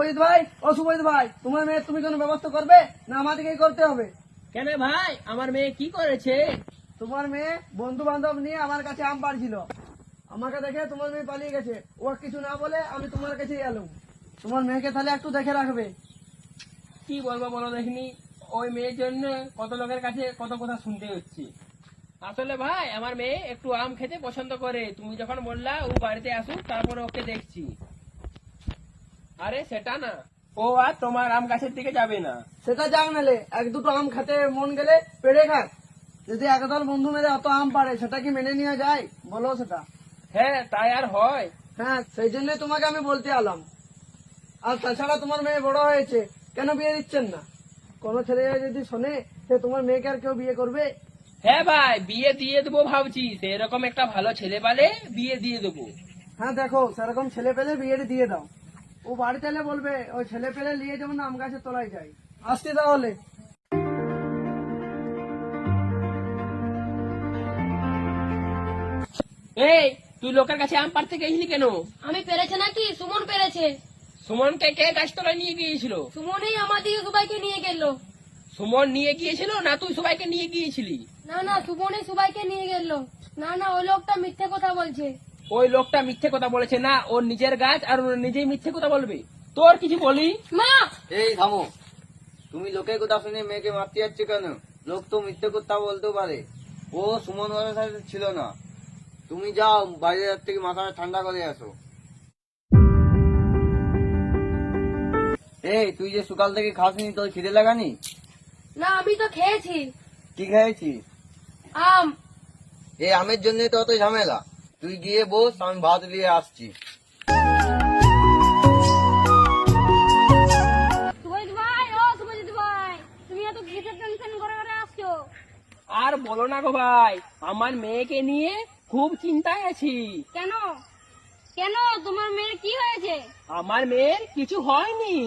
শুভজিৎ ভাই, ও শুভজিৎ ভাই, তোমার মেয়ে তুমি কোনো ব্যবস্থা করবে না আমাদেরকেই করতে হবে? কেন ভাই, আমার মেয়ে কি করেছে? তোমার মেয়ে বন্ধু বান্ধব নিয়ে আমার কাছে আম পাড়ছিল, আমাকে দেখে তোমার মেয়ে পালিয়ে গেছে। ও কিছু না বলে আমি তোমার কাছেই এলাম। তোমার মেয়েকে তাহলে একটু দেখে রাখবে। কি বলবো বলো দেখিনি, ওই মেয়ের জন্য কত লোকের কাছে কত কথা শুনতে হচ্ছে। আসলে ভাই, আমার মেয়ে একটু আম খেতে পছন্দ করে, তুমি যখন বললা ও বাড়িতে আসুক তারপরে ওকে দেখছি। আরে সেটা না, ও আর তোমার আম গাছের দিকে যাবে না। সেটা যাক নালে, এক দুটো আম খেতে মন গেলে পেড়ে খাক। যদি একদল বন্ধু মেরে অত আম পাড়ে, সেটা কি মেনে নেওয়া যায় বলো? সেটা হ্যাঁ, তাই আর হয়? হ্যাঁ, সেই জন্যই তোমাকে আমি বলতে এলাম। আর তাছাড়া তোমার মেয়ে বড় হয়েছে, কেন বিয়ে দিচ্ছেন না? কোন ছেলে যদি শোনে যে তোমার মেয়েকে আর কেউ বিয়ে করবে? হ্যাঁ ভাই, বিয়ে দিয়ে দেবো ভাবছি, সেরকম একটা ভালো ছেলে পালে বিয়ে দিয়ে দেবো। হ্যাঁ দেখো, সেরকম ছেলে পেলে বিয়েটা দিয়ে দাও। ও বাড়িতে এলে বলবে ওই ছেলে পেলে নিয়ে যেমন আম গাছের তলায় যায়। আসছি তাহলে। এই, তুই লোকের কাছে আম পাড়তে গেছিলি কেন? আমি পেরেছে নাকি? সুমন পেরেছে। সুমনকে কে গাছতলায় নিয়ে গিয়েছিল? সুমনই আমাদিকে সবাইকে নিয়ে গেল। সুমন নিয়ে গিয়েছিল না তুই সবাইকে নিয়ে গিয়েছিলি? না না, সুমনই সবাইকে নিয়ে গেল। না না, ওই লোকটা মিথ্যে কথা বলছে। ওই লোকটা মিথ্যে কথা বলেছে না, ওর নিজের গাছ আর ওর নিজেই মিথ্যে কথা বলবে। তোর কিছু বলি? মা, এই থামো, তুমি লোকের কথা শুনে মেয়েকে মারতে যাচ্ছ কেন? লোক তো মিথ্যে কথা বলতেও পারে। ও সুমন ওদের সাথে ছিল না। তুমি যাও বাইরে থেকে মাথাটা ঠান্ডা করে আসো। এই তুই যে সকাল থেকে খাসনি, তোর খিদে লাগানি? না আমি তো খেয়েছি কি খেয়েছিস? আম। এই আমের জন্য তো অত ঝামেলা। তুই গিয়ে বস, আমি ভাত নিয়ে আসছি। শুভজিৎ ভাই, ও শুভজিৎ ভাই, তুমি এত কিসের টেনশন করে করে আসছো? আর বলো না গো ভাই, আমার মেয়েকে নিয়ে খুব চিন্তায় আছি। কেন কেন, তোমার মেয়ের কি হয়েছে? আমার মেয়ের কিছু হয়নি,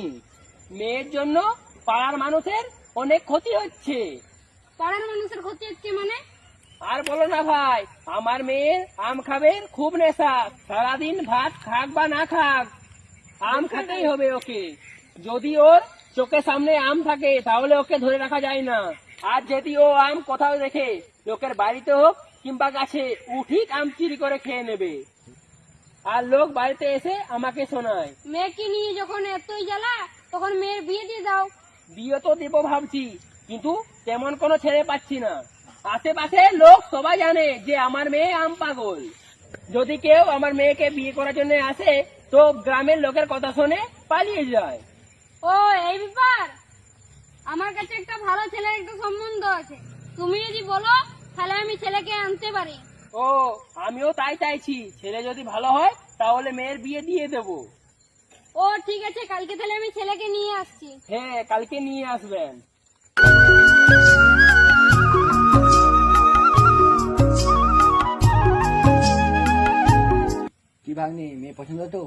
মেয়ের জন্য পাড়ার মানুষের অনেক ক্ষতি হচ্ছে। পাড়ার মানুষের ক্ষতি হচ্ছে মানে? আর বলো না ভাই, আমার মেয়ের আম খাবে খুব নেশা। সারাদিন ভাত খাক বা না খাক, আম খেতেই হবে ওকে। যদি ওর চোখের সামনে আম থাকে তাহলে ওকে ধরে রাখা যায় না। আর যদি ও আম কোথাও দেখে, লোকের বাড়িতে হোক কিংবা গাছে, ও ঠিক আম চুরি করে খেয়ে নেবে। আর লোক বাড়িতে এসে আমাকে শোনায়। মেয়েকে নিয়ে যখন এতই জ্বালা, তখন মেয়ের বিয়ে দিয়ে দাও। বিয়ে তো দেবো ভাবছি, কিন্তু তেমন কোনো ছেলে পাচ্ছি না। আশেপাশে লোক সবাই জানে যে আমার মেয়ে আম পাগল। যদি কেউ আমার মেয়েকে বিয়ে করার জন্য আসে, তো গ্রামের লোকের কথা শুনে পালিয়ে যায়। ও, এই ব্যাপার। আমার কাছে একটা ভালো ছেলের একটা সম্বন্ধ আছে, তুমি যদি বলো তাহলে আমি ছেলেকে আনতে পারি। ও, আমিও তাই চাইছি, ছেলে যদি ভালো হয় তাহলে মেয়ের বিয়ে দিয়ে দেবো। ও ঠিক আছে, কালকে তাহলে আমি ছেলেকে নিয়ে আসছি। হ্যাঁ, কালকে নিয়ে আসবেন। কি ভাগ্নি, মেয়ে পছন্দ তো?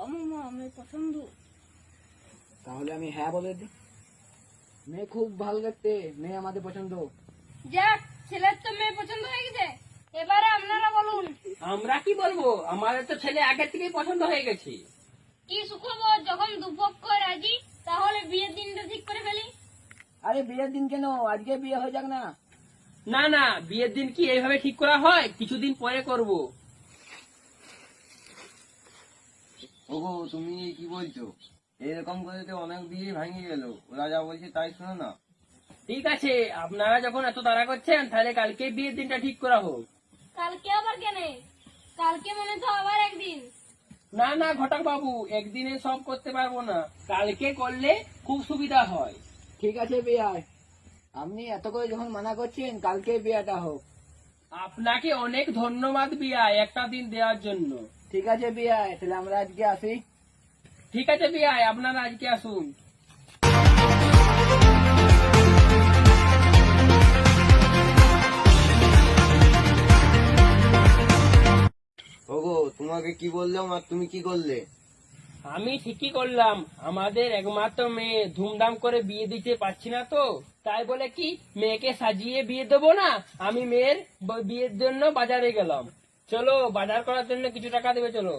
আমার পছন্দ। তাহলে আমি হ্যাঁ বলে দিই। মেয়ে খুব ভালো দেখতে, মেয়ে আমাদের পছন্দ। যাক, ছেলের তো মেয়ে পছন্দ হয়ে গেছে, এবারে আপনারা বলুন। আমরা কি বলবো, আমাদের তো ছেলে আগের থেকেই পছন্দ হয়ে গেছে। কি সুখবর, যখন দুপক্ষ রাজি তাহলে বিয়ের দিনটা ঠিক করে ফেলি। আরে বিয়ের দিন কেন, আজকে বিয়ে হয়ে যাক না? না না, বিয়ের দিন কি এইভাবে ঠিক করা হয়? কিছুদিন পরে করব। ওগো, তুমি কি বলছো? এরকম করে তো অনেক বিয়ে ভেঙে গেল। ওরা যা বলছে তাই শোনো না। ঠিক আছে, আপনারা যখন এত তাড়া করছেন, তাহলে কালকে বিয়ের দিনটা ঠিক করা হোক। কালকে আবার কেন? কালকে মানে তো আবার একদিন। না না ঘটক বাবু, একদিনে সব করতে পারবো না, কালকে করলে খুব সুবিধা হয়। ঠিক আছে বিয়ায়, আপনি এত করে যখন মানা করছেন, কালকে বিয়াটা হোক। আপনাকে অনেক ধন্যবাদ বিয়া, একটা দিন দেওয়ার জন্য। ঠিক আছে বিয়ায়, তাহলে আমরা আজকে আসি। ঠিক আছে বিয়া, আপনারা আজকে আসুন। ওগো, তোমাকে কি বললাম আর তুমি কি করলে? আমি ঠিকই করলাম, আমাদের একমাত্র মেয়ে, ধুমধাম করে বিয়ে দিতে পারছি না তো, তাই বলে কি মেয়েকে সাজিয়ে বিয়ে দেবো না? আমি মেয়ের বিয়ের জন্য বাজারে গেলাম। চলো, বাজার করার জন্য কিছু টাকা দেবে, চলো।